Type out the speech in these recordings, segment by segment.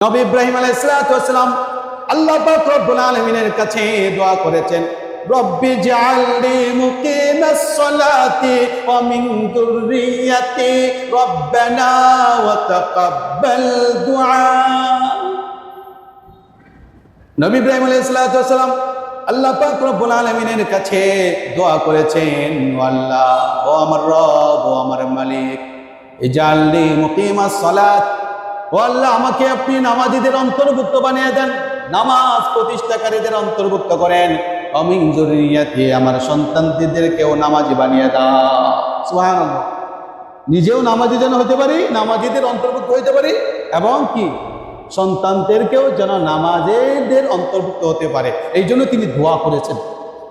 নবী ইব্রাহিম আলাইহিস সালাম আল্লাহ পাক রব্বুল আলামিনের কাছে দোয়া করেছেন, রব্বি জাআলনি মুকিমাস সালাতি ওয়া মিন যুররিয়াতি রব্বানা ওয়া তাকাব্বাল দুআ। নবী ইব্রাহিম আলাইহিস সালাম আল্লাহ পাক রব্বুল আলামিনের কাছে দোয়া করেছেন, ও আল্লাহ, ও আমার রব, ও আমার মালিক, ইজআলনি মুকিমাস সালাত, ও আল্লাহ, আমাকে আপনি নামাজীদের অন্তর্ভুক্ত বানিয়ে দেন, নামাজ প্রতিষ্ঠাকারীদের অন্তর্ভুক্ত করেন, অমিন যুররিয়াতি, আমার সন্তানদেরকেও নামাজি বানিয়ে দাও। সুবহানাল্লাহ। নিজেও নামাজি যেন হতে পারি, নামাজীদের অন্তর্ভুক্ত হইতে পারি, এবং কি সন্তানদেরকেও যেন নামাজেদের অন্তর্ভুক্ত হতে পারে। এই জন্য তিনি দোয়া করেছেন।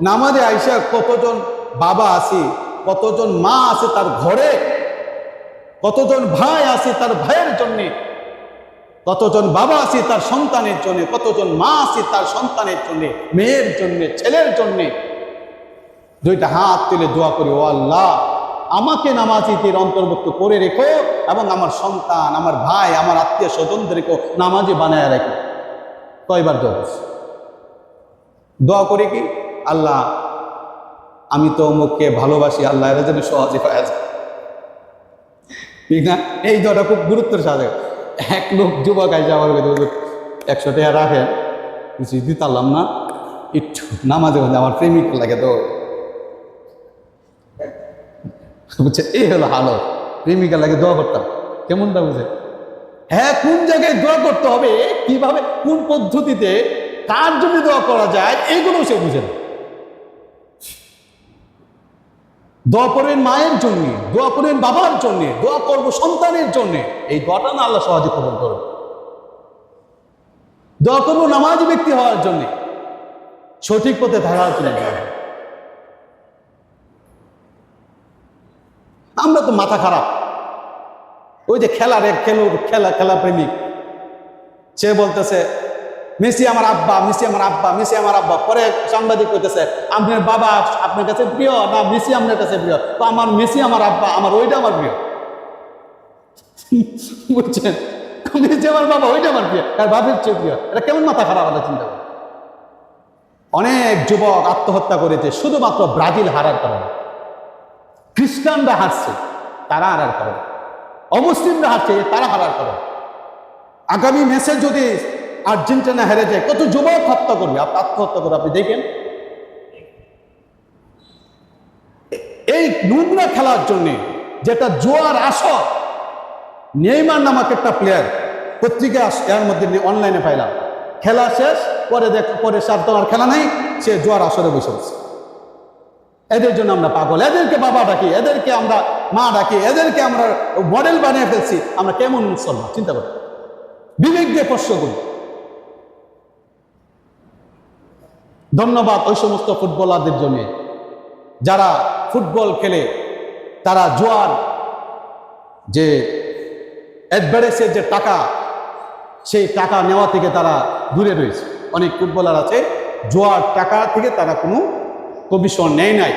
নামাজে আইসা কতজন বাবা আছে, কতজন মা আছে তার ঘরে, কতজন ভাই আছে তার ভাইয়ের জন্যে, কতজন বাবা আছে তার সন্তানের জন্য, কতজন মা আছে তার সন্তানের জন্য, মেয়ের জন্য, ছেলের জন্য। দুইটা হাত তুলে দোয়া করি, ও আল্লাহ, আমাকে নামাজীদের অন্তর্ভুক্ত করে রেখো, এবং আমার সন্তান, আমার ভাই, আমার আত্মীয় স্বজনদেরকেও নামাজি বানায় রেখো। কয়বার দোয়া করি কি, আল্লাহ, আমি তো অমুককে ভালোবাসি, আল্লাহ এর জন্য সহজে পাওয়া যায়, ঠিক না? এই দোয়াটা খুব গুরুত্বের সাথে। এক লোক যুবক আইসা আমার 100 টাকা রাখেন, কিছু দিতাম না, একটু নামাজে আমার প্রেমিক লাগে তো, বুঝছে, এই হলো হালো, প্রেমিকা লাগে দোয়া করতাম, কেমনটা বুঝে? হ্যাঁ, কোন জায়গায় দোয়া করতে হবে, কিভাবে, কোন পদ্ধতিতে, কার জন্য দোয়া করা যায়, এগুলো সে বুঝে না। দোয়া করেন মায়ের জন্য, দোয়া করেন বাবার জন্য, দোয়া করবো সন্তানের জন্য, এই দোয়াটা না আল্লাহ সহজে কবুল করবে। দোয়া করবো নামাজি ব্যক্তি হওয়ার জন্য, সঠিক পথে থাকার জন্য। আমরা তো মাথা খারাপ। ওই যে খেলার এক খেলা প্রেমিক, সে বলতেছে মেসি আমার আব্বা, মেসি আমার আব্বা, মেসি আমার আব্বা। পরে সাংবাদিক কইতেছে, আপনার বাবা আপনার কাছে প্রিয় না মেসি আপনার কাছে প্রিয়? তো আমার মেসি আমার আব্বা, আমার ওইটা আমার প্রিয়। বুঝছেন, মেসি আমার বাবা, ওইটা আমার প্রিয়, আর বাপের চেয়ে প্রিয়। এটা কেমন মাথা খারাপ হলো, চিন্তা করে। অনেক যুবক আত্মহত্যা করেছে শুধুমাত্র ব্রাজিল হারার কারণে। খ্রিস্টানরা হারছে, তারা হারার কারণে। অমুসলিমরা হারছে, তারা হারার কারণে। আগামী ম্যাচে যদি আর্জেন্টিনা হেরে যায়, কত যুবক হত্যা করবে, আত্মহত্যা করবে, আপনি দেখেন। এই নোংরা খেলার জন্য, যেটা জোয়ার আসর, নেইমার নামক একটা প্লেয়ার, পত্রিকা এর মধ্যে অনলাইনে পাইলাম, খেলা শেষ, পরে 7 দল খেলা নাই, সে জোয়ার আসরে বসে বসে। এদের জন্য আমরা পাগল, এদেরকে বাবা ডাকি, এদেরকে আমরা মা ডাকি, এদেরকে আমরা মডেল বানিয়ে ফেলছি। আমরা কেমন মুসলমান, চিন্তা করি, বিবেক দিয়ে প্রশ্ন করি। ধন্যবাদ ওই সমস্ত ফুটবলারদের জন্য যারা ফুটবল খেলে, তারা জোয়ার যে অ্যাডভার্টাইজের যে টাকা, সেই টাকা নেওয়া থেকে তারা দূরে রয়েছে। অনেক ফুটবলার আছে জোয়ার টাকা থেকে তারা কোনো কমিশন নেয় নাই।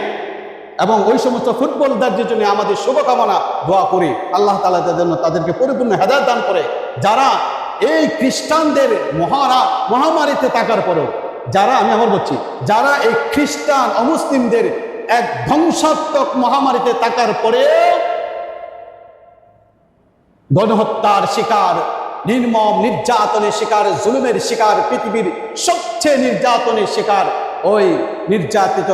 এবং ওই সমস্ত ফুটবলারদের জন্য আমাদের শুভকামনা, দোয়া করি আল্লাহ তাআলা যেন তাদেরকে পরিপূর্ণ হেদায়েত দান করে। যারা এই খ্রিস্টানদের মহামারীতে থাকার পরেও, যারা, আমি আবার বলছি, যারা এই খ্রিস্টান অমুসলিমদের এক ধ্বংসাত্মক মহামারীতে থাকার পরেও গণহত্যার শিকার, নির্মম নির্যাতনের শিকার, জুলুমের শিকার, পৃথিবীর সবচেয়ে নির্যাতনের শিকার ওই নির্যাতিত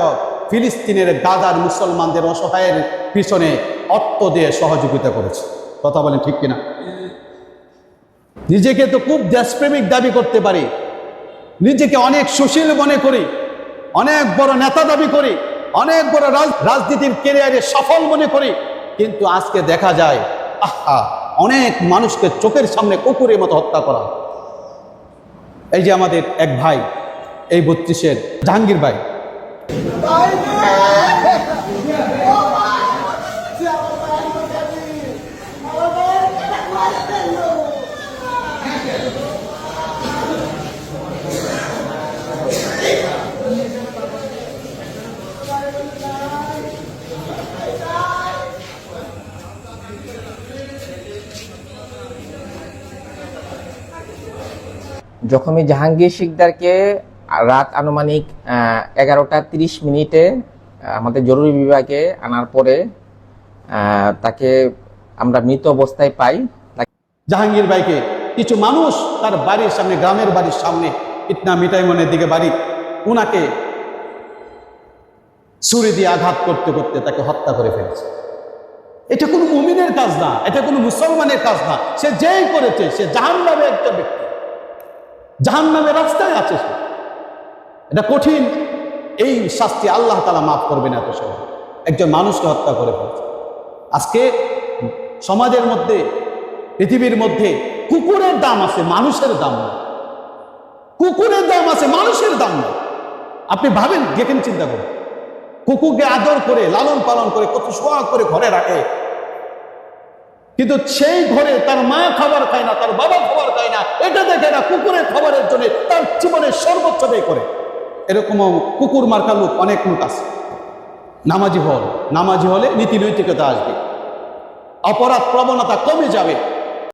ফিলিস্তিনের গাজার মুসলমানদের অসহায়ের পিছনে অর্থ দিয়ে সহযোগিতা করেছে। কথা বলেন ঠিক কিনা? নিজেকে তো খুব দেশপ্রেমিক দাবি করতে পারি, নিজেকে অনেক সুশীল মনে করি, অনেক বড় নেতা দাবি করি, অনেক বড় রাজনীতির ক্যারিয়ারে সফল মনে করি, কিন্তু আজকে দেখা যায় অনেক মানুষকে চোখের সামনে কুকুরের মতো হত্যা করা। এই যে আমাদের এক ভাই, এই 32-এর জাহাঙ্গীর ভাই, জখমি জাহাঙ্গীর শিকদারকে রাত আনুমানিক 11টা 30 মিনিটে আমাদের জরুরি বিভাগে আনার পরে তাকে আমরা মৃত অবস্থায় পাই। জাহাঙ্গীর ভাইকে কিছু মানুষ তার বাড়ির সামনে, গ্রামের বাড়ির সামনে, ইটনা মিঠাইমনের দিকে বাড়ি, উনাকে ছুরি দিয়ে আঘাত করতে করতে তাকে হত্যা করে ফেলেছে। এটা কোনো মুমিনের কাজ না, এটা কোনো মুসলমানের কাজ না। সে যেই করেছে সে জাহান্নামে একটা ব্যক্তি, জাহান্নামের রাস্তায় আছে সে। এটা কঠিন, এই শাস্তি আল্লাহ তাআলা মাফ করবে না এত সহজে। একজন মানুষকে হত্যা করে ফেলেছে। আজকে সমাজের মধ্যে, পৃথিবীর মধ্যে কুকুরের দাম আছে, মানুষের দাম না। কুকুরের দাম আছে, মানুষের দাম না। আপনি ভাবেন, দেখেন, চিন্তা করুন, কুকুরকে আদর করে লালন পালন করে কত সোহাগ করে ঘরে রাখে, কিন্তু সেই ঘরে তার মা খাবার খায় না, তার বাবা খাবার খায় না, এটা দেখে না, কুকুরের খাবারের জন্য তার জীবনের সর্বোচ্চ ব্যয় করে। এরকম কুকুর মার্কা লোক অনেক লোক আছে। নামাজি হলে নীতি নৈতিকতা আসবে, অপরাধ প্রবণতা কমে যাবে।